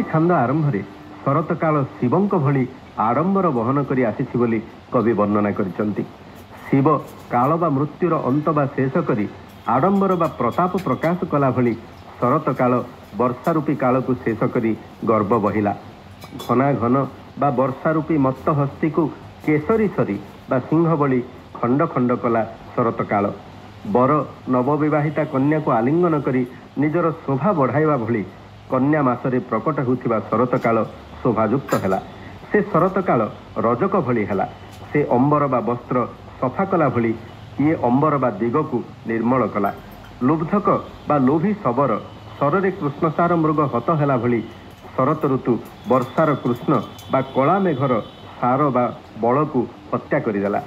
छंद आरंभ शरत काल शिवंक भली आडंबर बहन करी आसीछि बोली कवि वर्णना करिसंती। शिव काल बा मृत्युर अंत बा शेष करी आडंबर बा प्रताप प्रकाश कला भली शरत काल वर्षा रूपी काल को शेष करी गर्भ बहिला। घना घन बा वर्षा रूपी मत्त हस्ती को केसरी सरी बा सिंह बली खंड खंड कला शरत काल। बर नवविवाहिता कन्या को आलिंगन करी निजर शोभा बढ़ाइबा भली कन्या मासरे प्रकट होउथिबा शरत काल शोभायुक्त हैला। से शरत काल रजक भली हैला। से अंबर बा वस्त्र सफा कला भली ये अंबर बा दिग को निर्मल कला। लुब्धक बा लोभी शबर शରରେ कृष्णसार मृग हत हैला भली शरत ऋतु वर्षार कृष्ण बा कला मेघर सार बा बल को हत्या करिदेला।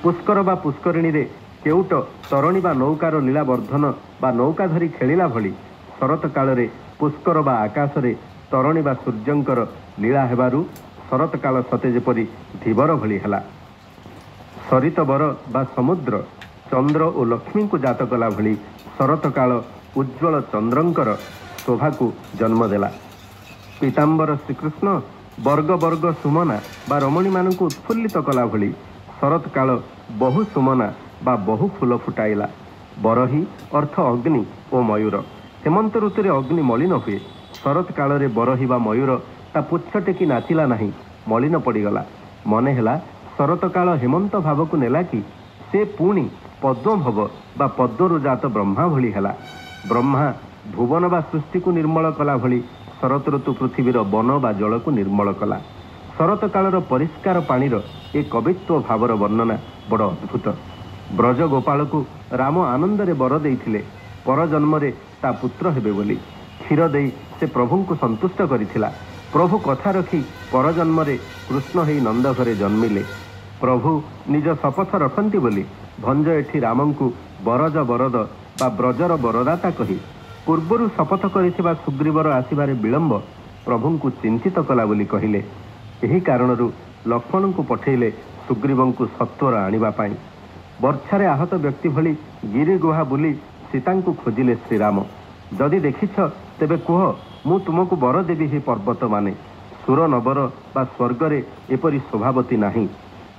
पुष्कर बा पुष्करिणी रे केउट तरणी बा नौकार लीलावर्धन बा नौका धरी खेलिला भली शरत काल रे पुष्कर बा आकाश रे तरणी बा सूर्यंकर लीला हेबारु शरत काल सते जेपरि धीवर भली हैला। सरित बर बा समुद्र चंद्र और लक्ष्मी को जात कला भली शरत काल उज्ज्वल चंद्रंकर शोभा को जन्म देला। पीताम्बर श्रीकृष्ण वर्ग वर्ग सुमना बा रमणी मान को उत्फुल्लित कला भली शरत काल बहु सुमना बा बहु फूल फुटाइला। बरही अर्थ अग्नि और मयूर। हेमंत ऋतु रे अग्नि मलिन हुए। शरत काल रे बरही बा मयूर ता पुच्छ टेकी नाचिला नहीं मलिन पड़ीगला। मने हेला शरत काल हेमंत भाव को नेला कि से पुणी पद्म भव बा पद्मरु जात ब्रह्मा भली हैला। ब्रह्मा भुवन बा सृष्टि को निर्मल कला भली शरत ऋतु पृथ्वीर वन बा जल को निर्मल कला। शरत कालर परिष्कार पानीर ए कवित्व भावर वर्णना बड़ अद्भुत। ब्रज गोपाल को राम आनंद रे बर देइथिले पर जन्म रे ता पुत्र हेबे बोली। क्षीर देई से प्रभु को संतुष्ट करिथिला। प्रभु कथा रखी पर जन्म रे कृष्ण हेई नंद घरे जन्मिले। प्रभु निज शपथ रखंती बोली भंज एठी रामं को बरज बरद बा ब्रजर बरदाता कही पूर्वर शपथ करिथिबा सुग्रीवर आसिबारे विलंब प्रभु को चिंतित कला बोली कहिले। एही कारणरू लक्ष्मण को पठेले सुग्रीवं को सत्वर आनिबा पाई। वर्षारे आहत व्यक्ति भली गिरी गुहा बुली सीता को खोजिले श्रीराम। जदि देखिछ तेबे कुह मु तुमको बर देवी हे पर्वत माने। सुर नबर बा स्वर्गरे एपरी शोभावती नाही।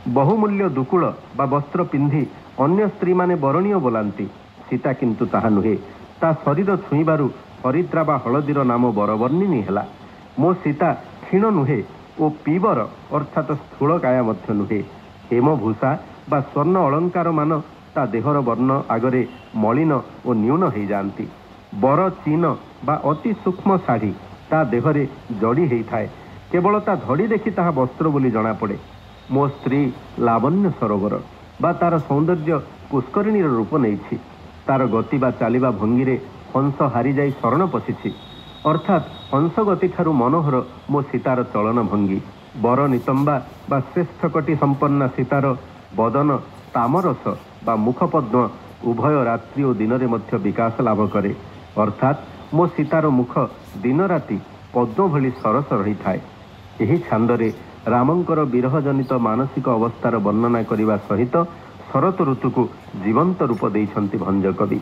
बहुमूल्य दुकूल बा वस्त्र पिंधि अन्य स्त्री माने बरणीय बोलांती। सीता किंतु ताहा नुहे। ता शरीर छुईबारु हरिद्रा बा हलदीर नाम बरवर्णिनी हैला। मो सीता क्षीण नुहे ओ पीवर अर्थात स्थूल काया मध्य नुहे। हेमभूषा बा स्वर्ण अलंकार मान ता देहर वर्ण आगरे मलिन और न्यून हो जाती। बर चीन बा अति सूक्ष्म शाढ़ी ता देहरे जड़ी होता है। केवल ता धड़ी देखी ताहा वस्त्र बोली जना पड़े। मो स्त्री लावण्य सरोवर बा तार सौंदर्य पुष्करिणी रूप नहीं। तार गति बा चालिबा भंगी हंस हारी जाई शरण पशिछि। अर्थात हंस गति ठारू मनोहर मो सीतार चलन भंगी। बर नितंबा बा श्रेष्ठ कटी संपन्ना सीतार बदन तामरस बा मुखपद्म उभय रात्रि और दिन मध्य विकास लाभ करे। अर्थात मो सीतार मुख दिन राति पद्म भली सरस रही थाए। एही छांदरे रामंकर विरह जनित मानसिक अवस्थार वर्णना करने सहित शरत ऋतु को जीवंत रूप देइछंती भंज कवि।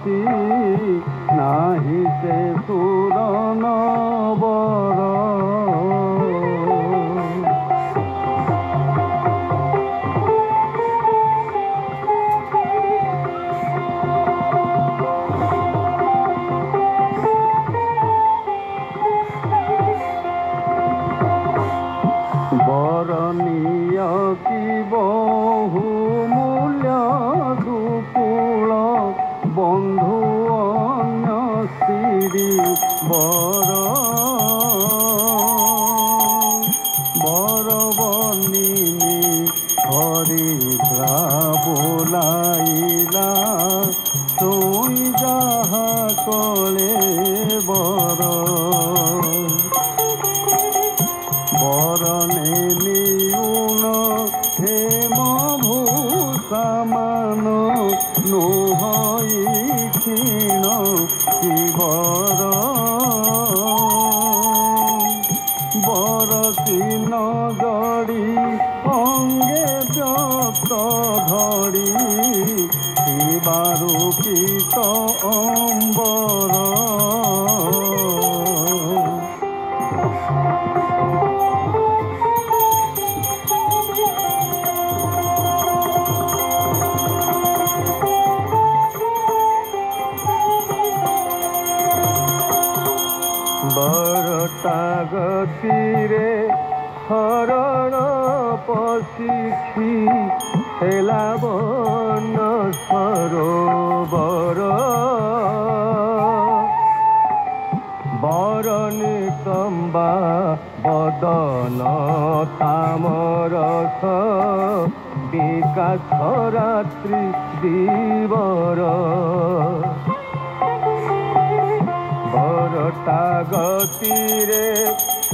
ଗତି ନାହିଁ ସେ ସୁରନ ବର। ବରଣୀୟ କି ବହୁ ମୂଲ୍ୟ ଦୁକୁଳ ବନ୍ଧୁ ଅନ୍ୟ ସ୍ତ୍ରୀ ବର। ବରବର୍ଣ୍ଣିନୀ ହରିଦ୍ରା ବୋଲାଇଲା ଶୋଇ ଯାହା କଳେ ବର। বরণে নিউণ হেম ভূষামান নোহই ক্ষীণ শিবর। বরতি নগড়ি অঙ্গে যত ধরি শিবারূপিত অম্বর। বরতা গতিরে হরণ পশিছি হেলা বন সরোবর। বরণী তম্বা বদন তামরস বিকাশ রাত্রি দিবর। বরতা গতিরে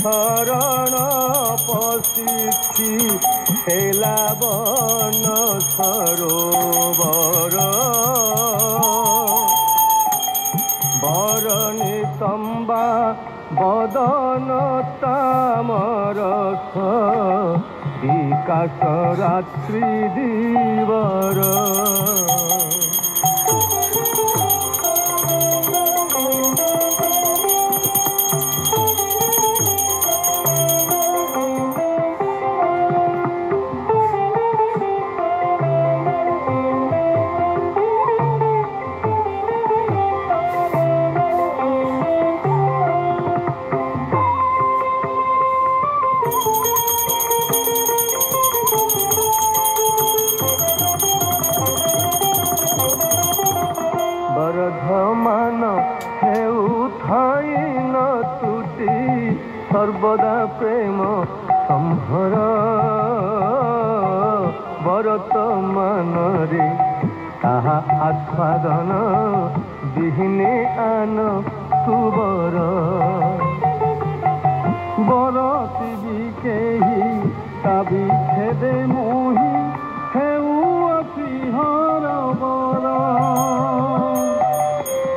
শরণ পশিছি হেলা বন সরোবর। বরণী তম্বা বদন তামরস বিকাশ রাত্রি দিবর। বরধমান হেউ থাই ন তুটি সর্বদা প্রেম সম্ভর। বরতমানরে তাহা আস্বাদন বিহীনে আন তুবর। বরতি বি কেহি তা বিচ্ছেদে মোহি হেউ অতি হর বর।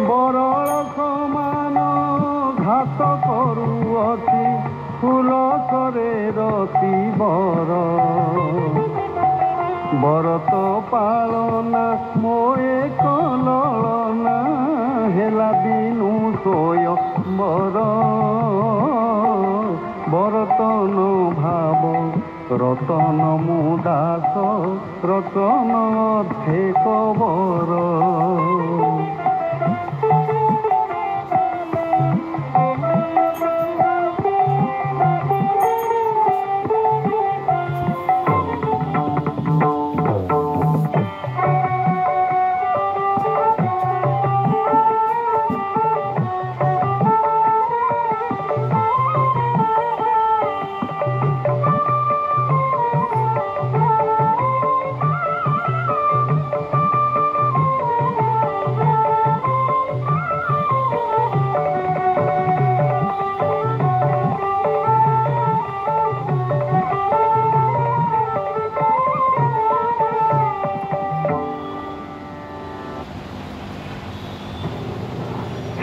বরল সমান ঘাত করুଅছি ফুল সরে রতি বর। বরত পালনা মোয়ে কলনা হেলা বিনু সোয় বর। বরতন ভাব রতন মুদাস রতন অর্থে কবর।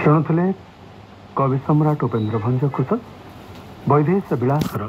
ଶୁଣୁଥିଲେ କବି ସମ୍ରାଟ ଉପେନ୍ଦ୍ର ଭଞ୍ଜ କୃଷ ବୈଦେଶ ବିଳାସର